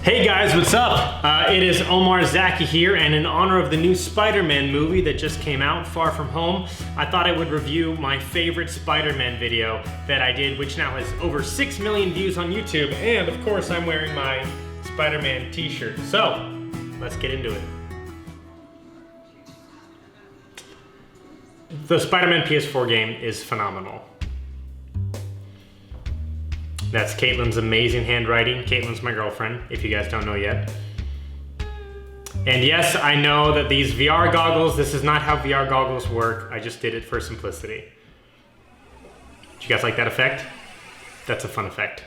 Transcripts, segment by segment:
Hey guys, what's up? It is Omar Zaki here, and in honor of the new Spider-Man movie that just came out, Far From Home, I thought I would review my favorite Spider-Man video that I did, which now has over 6 million views on YouTube, and of course I'm wearing my Spider-Man t-shirt. So, let's get into it. The Spider-Man PS4 game is phenomenal. That's Caitlin's amazing handwriting. Caitlin's my girlfriend, if you guys don't know yet. And yes, I know that these VR goggles, this is not how VR goggles work. I just did it for simplicity. Did you guys like that effect? That's a fun effect.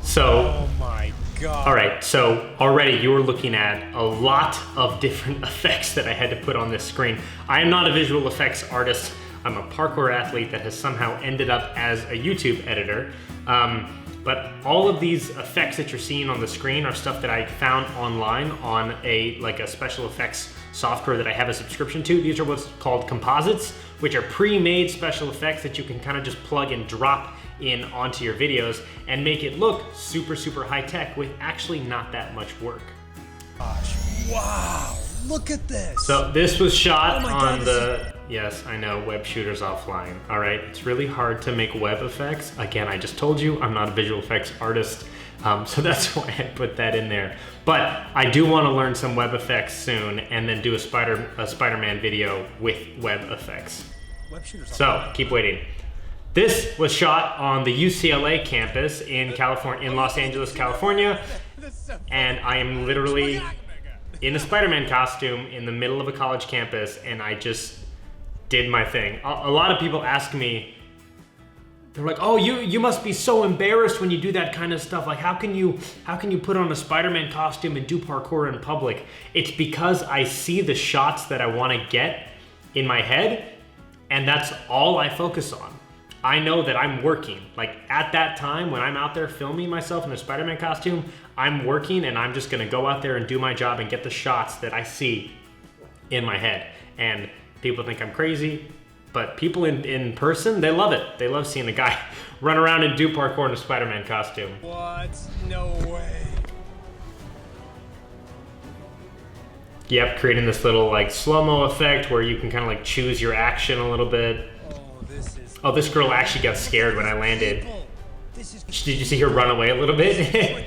So, oh my God. All right, so already you were looking at a lot of different effects that I had to put on this screen. I am not a visual effects artist. I'm a parkour athlete that has somehow ended up as a YouTube editor. But all of these effects that you're seeing on the screen are stuff that I found online on a special effects software that I have a subscription to. These are what's called composites, which are pre-made special effects that you can kind of just plug and drop in onto your videos and make it look super, super high tech with actually not that much work. Gosh, wow, look at this. So this was shot God, on the, yes, I know, web shooters offline. All right, it's really hard to make web effects. Again, I just told you I'm not a visual effects artist, so that's why I put that in there. But I do want to learn some web effects soon and then do a Spider-Man video with web effects. Web shooters so keep waiting. This was shot on the UCLA campus in California, in Los Angeles, California, and I am literally in a Spider-Man costume in the middle of a college campus, and I just did my thing. A lot of people ask me, they're like, "Oh, you must be so embarrassed when you do that kind of stuff. Like, how can you put on a Spider-Man costume and do parkour in public?" It's because I see the shots that I want to get in my head, and that's all I focus on. I know that I'm working. Like, at that time when I'm out there filming myself in a Spider-Man costume, I'm working, and I'm just gonna go out there and do my job and get the shots that I see in my head. And people think I'm crazy, but people in person, they love it. They love seeing a guy run around and do parkour in a Spider-Man costume. What? No way. Yep, creating this little like slow-mo effect where you can kind of like choose your action a little bit. Oh, this girl actually got scared when I landed. Did you see her run away a little bit?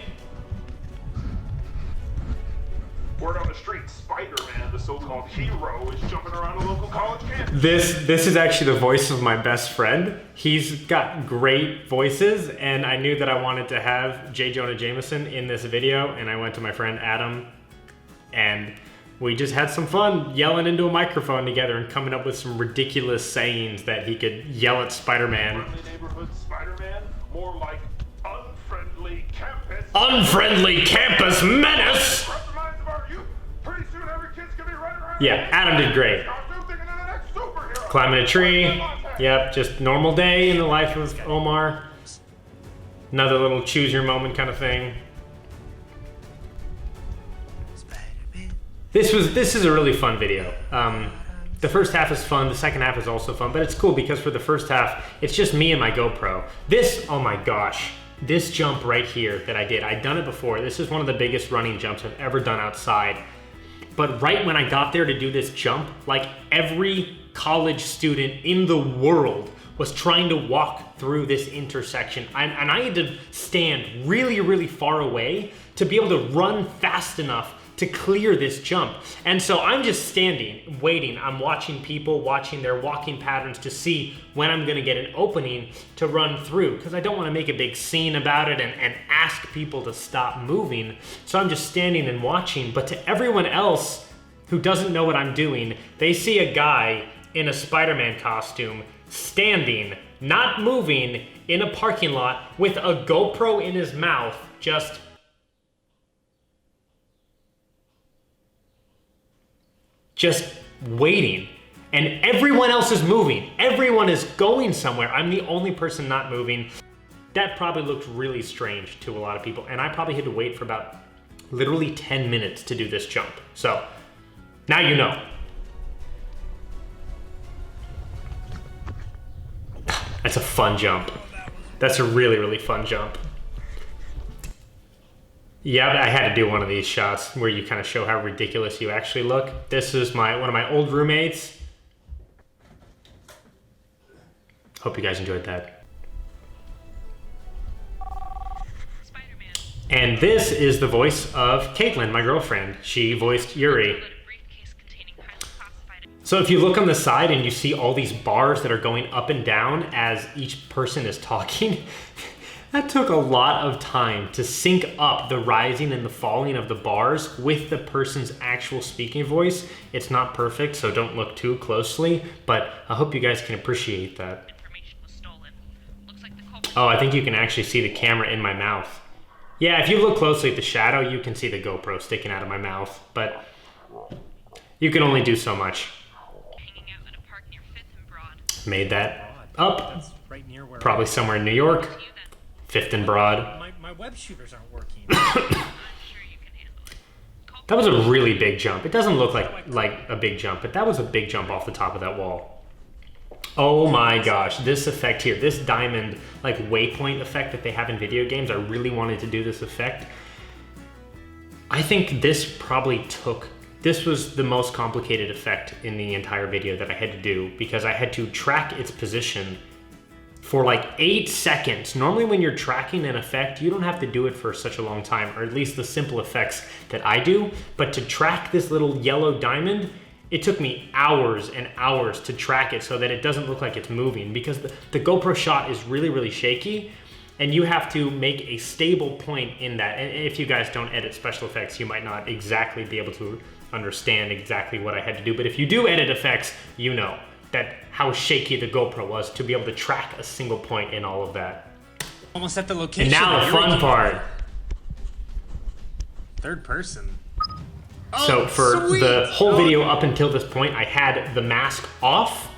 Word on the street, Spider-Man, the so-called hero, is jumping around a local college campus. This is actually the voice of my best friend. He's got great voices, and I knew that I wanted to have J. Jonah Jameson in this video, and I went to my friend Adam, and we just had some fun yelling into a microphone together and coming up with some ridiculous sayings that he could yell at Spider-Man. Friendly neighborhood Spider-Man, more like unfriendly campus. Unfriendly campus menace! Across the minds of our youth, pretty soon every kid's gonna be running around. Yeah, Adam did great. Climbing a tree. Yep, just normal day in the life of Omar. Another little choose your moment kind of thing. This is a really fun video. The first half is fun, the second half is also fun, but it's cool because for the first half, it's just me and my GoPro. This, oh my gosh, this jump right here that I did, I'd done it before. This is one of the biggest running jumps I've ever done outside. But right when I got there to do this jump, like every college student in the world was trying to walk through this intersection. And I had to stand really, really far away to be able to run fast enough to clear this jump. And so I'm just standing, waiting. I'm watching people, watching their walking patterns to see when I'm gonna get an opening to run through, because I don't wanna make a big scene about it and ask people to stop moving. So I'm just standing and watching, but to everyone else who doesn't know what I'm doing, they see a guy in a Spider-Man costume standing, not moving, in a parking lot with a GoPro in his mouth, just waiting, and everyone else is moving. Everyone is going somewhere. I'm the only person not moving. That probably looked really strange to a lot of people, and I probably had to wait for about literally 10 minutes to do this jump. So now you know. That's a fun jump. That's a really, really fun jump. Yeah, but I had to do one of these shots where you kind of show how ridiculous you actually look. This is one of my old roommates. Hope you guys enjoyed that. Spider-Man. And this is the voice of Caitlin, my girlfriend. She voiced Yuri. So if you look on the side and you see all these bars that are going up and down as each person is talking, that took a lot of time to sync up the rising and the falling of the bars with the person's actual speaking voice. It's not perfect, so don't look too closely, but I hope you guys can appreciate that. Oh, I think you can actually see the camera in my mouth. Yeah, if you look closely at the shadow, you can see the GoPro sticking out of my mouth, but you can only do so much. Made that up. Probably somewhere in New York. 5th and Broad. My web shooters aren't working. That was a really big jump. It doesn't look like a big jump, but that was a big jump off the top of that wall. Oh my gosh, this effect here, this diamond like waypoint effect that they have in video games, I really wanted to do this effect. I think this was the most complicated effect in the entire video that I had to do because I had to track its position for like 8 seconds. Normally when you're tracking an effect, you don't have to do it for such a long time, or at least the simple effects that I do. But to track this little yellow diamond, it took me hours and hours to track it so that it doesn't look like it's moving because the GoPro shot is really, really shaky and you have to make a stable point in that. And if you guys don't edit special effects, you might not exactly be able to understand exactly what I had to do. But if you do edit effects, you know that how shaky the GoPro was to be able to track a single point in all of that. Almost at the location. And now the fun part. Third person. So for the whole video up until this point, I had the mask off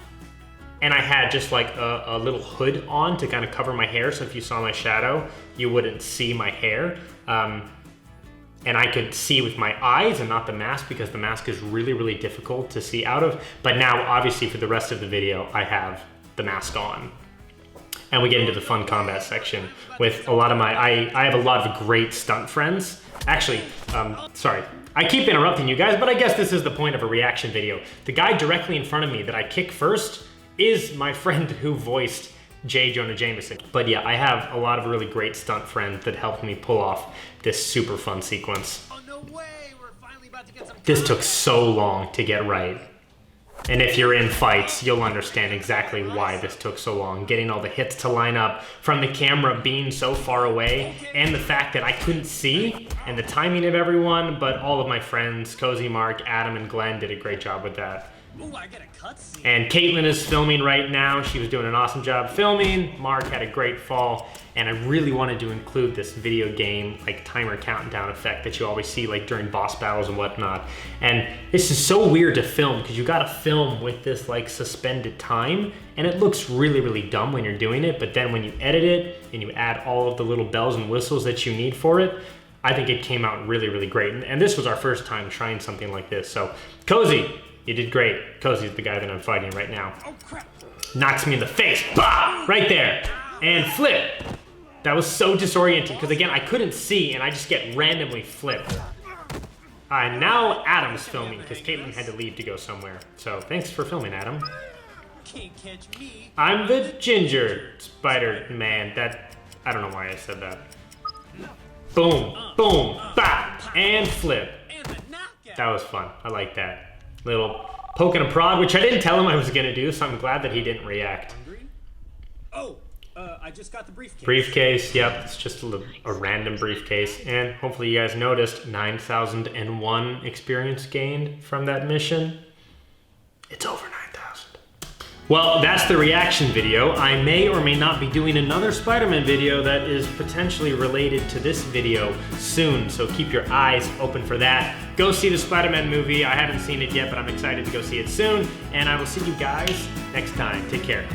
and I had just like a little hood on to kind of cover my hair. So if you saw my shadow, you wouldn't see my hair. And I could see with my eyes and not the mask because the mask is really, really difficult to see out of. But now, obviously, for the rest of the video, I have the mask on. And we get into the fun combat section with a lot of I have a lot of great stunt friends. Actually, sorry, I keep interrupting you guys, but I guess this is the point of a reaction video. The guy directly in front of me that I kick first is my friend who voiced J. Jonah Jameson. But yeah, I have a lot of really great stunt friends that helped me pull off this super fun sequence. Oh, no way. We're finally about to get some. This took so long to get right. And if you're in fights, you'll understand exactly why this took so long. Getting all the hits to line up from the camera being so far away and the fact that I couldn't see and the timing of everyone, but all of my friends, Cozy, Mark, Adam, and Glenn did a great job with that. Ooh, I get a cutscene. And Caitlin is filming right now. She was doing an awesome job filming. Mark had a great fall. And I really wanted to include this video game like timer countdown effect that you always see like during boss battles and whatnot. And this is so weird to film because you gotta film with this like suspended time. And it looks really, really dumb when you're doing it. But then when you edit it and you add all of the little bells and whistles that you need for it, I think it came out really, really great. And this was our first time trying something like this. So Cozy, you did great. Cozy's the guy that I'm fighting right now. Oh, crap. Knocks me in the face. Bah! Right there. And flip. That was so disorienting because again, I couldn't see and I just get randomly flipped. Now Adam's filming because Caitlin had to leave to go somewhere. So thanks for filming, Adam. Can't catch me. I'm the ginger Spider-Man. I don't know why I said that. Boom, boom, bah, and flip. That was fun. I like that. Little poke and a prod, which I didn't tell him I was gonna do, so I'm glad that he didn't react. Oh, I just got the briefcase. Briefcase, yep, it's just a random briefcase. And hopefully you guys noticed 9,001 experience gained from that mission. It's over 9,000. Well, that's the reaction video. I may or may not be doing another Spider-Man video that is potentially related to this video soon, so keep your eyes open for that. Go see the Spider-Man movie. I haven't seen it yet, but I'm excited to go see it soon, and I will see you guys next time. Take care.